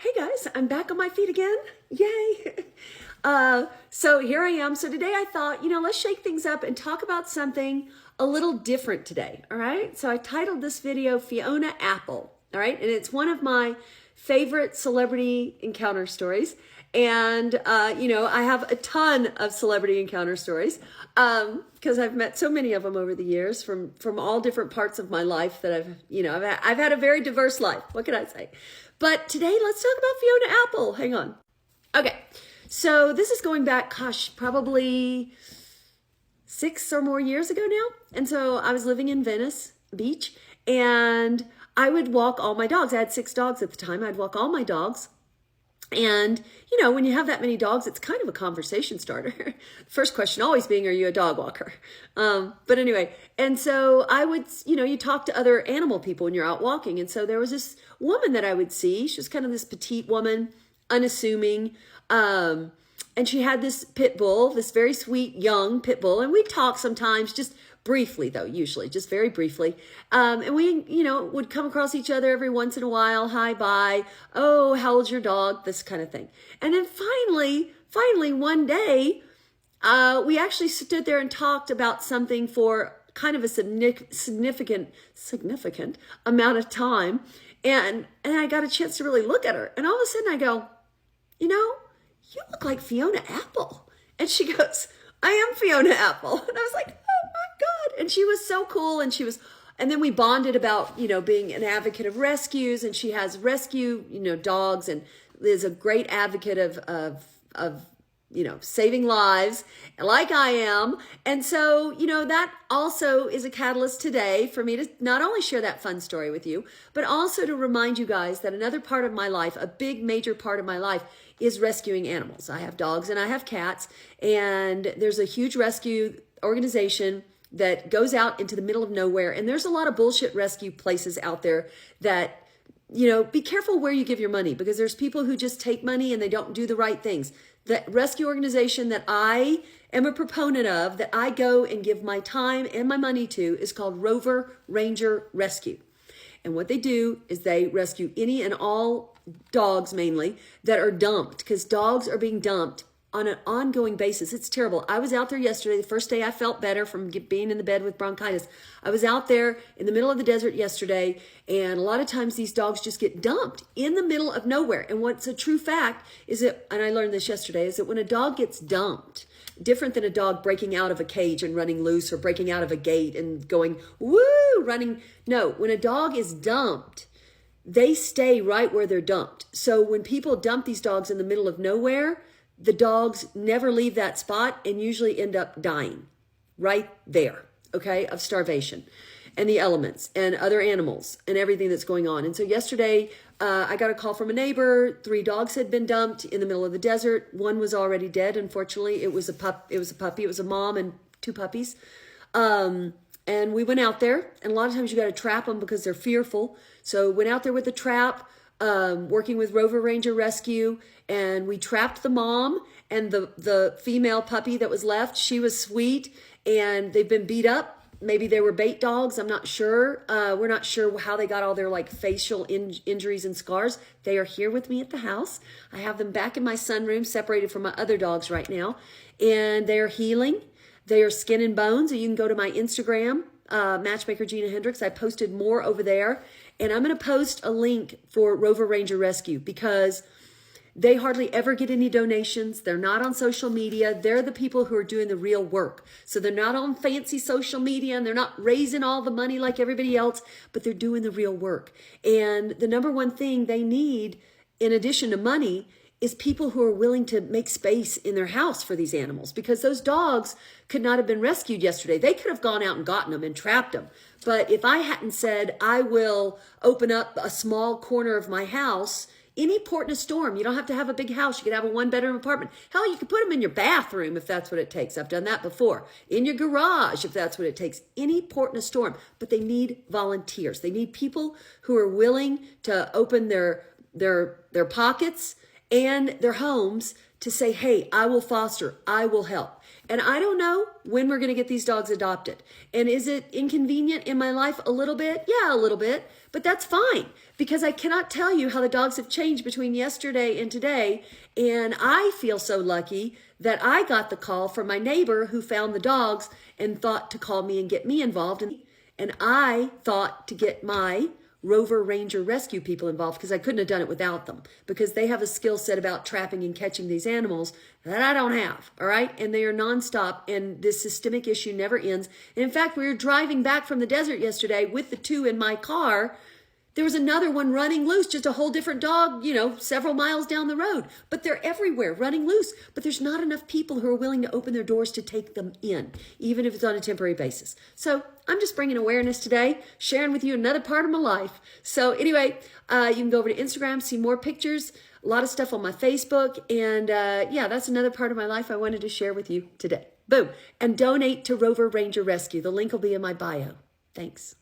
Hey guys, I'm back on my feet again. Yay. So here I am. So today I thought, let's shake things up and talk about something a little different today. All right. So I titled this video Fiona Apple. All right. And it's one of my favorite celebrity encounter stories. And, I have a ton of celebrity encounter stories because I've met so many of them over the years from all different parts of my life that I've had a very diverse life. What can I say? But today, let's talk about Fiona Apple. Hang on. Okay. So this is going back, probably 6 or more years ago now. And so I was living in Venice Beach and I would walk all my dogs. I had 6 dogs at the time. I'd walk all my dogs. And, when you have that many dogs, it's kind of a conversation starter. First question always being, are you a dog walker? But anyway, and so I would, you talk to other animal people when you're out walking. And so there was this woman that I would see. She was kind of this petite woman, unassuming. And she had this pit bull, this very sweet young pit bull. And we'd talk sometimes, just briefly though, usually just very briefly. And we, would come across each other every once in a while. Hi, bye. Oh, how old's your dog? This kind of thing. And then finally one day, we actually stood there and talked about something for kind of a significant amount of time. And I got a chance to really look at her. And all of a sudden I go, you look like Fiona Apple. And she goes, I am Fiona Apple. And I was like, oh my God. And she was so cool. And then we bonded about, being an advocate of rescues. And she has rescue, dogs and is a great advocate of saving lives like I am. And so, that also is a catalyst today for me to not only share that fun story with you, but also to remind you guys that another part of my life, a big major part of my life, is rescuing animals. I have dogs and I have cats, and there's a huge rescue organization that goes out into the middle of nowhere. And there's a lot of bullshit rescue places out there that, be careful where you give your money, because there's people who just take money and they don't do the right things. The rescue organization that I am a proponent of, that I go and give my time and my money to, is called Rover Ranger Rescue. And what they do is they rescue any and all dogs, mainly, that are dumped, because dogs are being dumped on an ongoing basis. It's terrible. I was out there yesterday, the first day I felt better from being in the bed with bronchitis. I was out there in the middle of the desert yesterday, and a lot of times these dogs just get dumped in the middle of nowhere. And what's a true fact is that, and I learned this yesterday, is that when a dog gets dumped, different than a dog breaking out of a cage and running loose, or breaking out of a gate and going, woo, running. No, when a dog is dumped, they stay right where they're dumped. So when people dump these dogs in the middle of nowhere, the dogs never leave that spot and usually end up dying right there, okay, of starvation and the elements and other animals and everything that's going on. And so yesterday, I got a call from a neighbor. 3 dogs had been dumped in the middle of the desert. One was already dead, unfortunately. It was a puppy. It was a mom and 2 puppies. And we went out there, and a lot of times you got to trap them because they're fearful. So went out there with the trap, working with Rover Ranger Rescue, and we trapped the mom and the female puppy that was left. She was sweet, and they've been beat up. Maybe they were bait dogs. I'm not sure. We're not sure how they got all their facial injuries and scars. They are here with me at the house. I have them back in my sunroom, separated from my other dogs right now, and they are healing. They are skin and bones. And you can go to my Instagram, matchmaker Gina Hendrix. I posted more over there. And I'm going to post a link for Rover Ranger Rescue, because they hardly ever get any donations. They're not on social media. They're the people who are doing the real work. So they're not on fancy social media, and they're not raising all the money like everybody else, but they're doing the real work. And the number one thing they need, in addition to money, is people who are willing to make space in their house for these animals, because those dogs could not have been rescued yesterday. They could have gone out and gotten them and trapped them. But if I hadn't said, I will open up a small corner of my house, any port in a storm, you don't have to have a big house. You could have a 1-bedroom apartment. Hell, you could put them in your bathroom if that's what it takes. I've done that before. In your garage, if that's what it takes. Any port in a storm. But they need volunteers. They need people who are willing to open their pockets and their homes to say, hey, I will foster, I will help. And I don't know when we're going to get these dogs adopted. And is it inconvenient in my life a little bit? Yeah, a little bit, but that's fine because I cannot tell you how the dogs have changed between yesterday and today. And I feel so lucky that I got the call from my neighbor who found the dogs and thought to call me and get me involved. And I thought to get my Rover Ranger rescue people involved because I couldn't have done it without them because they have a skill set about trapping and catching these animals that I don't have, all right? And they are nonstop, and this systemic issue never ends. And in fact, we were driving back from the desert yesterday with the two in my car. There was another one running loose, just a whole different dog, several miles down the road. But they're everywhere running loose. But there's not enough people who are willing to open their doors to take them in, even if it's on a temporary basis. So I'm just bringing awareness today, sharing with you another part of my life. So anyway, you can go over to Instagram, see more pictures, a lot of stuff on my Facebook. And yeah, that's another part of my life I wanted to share with you today. Boom. And donate to Rover Ranger Rescue. The link will be in my bio. Thanks.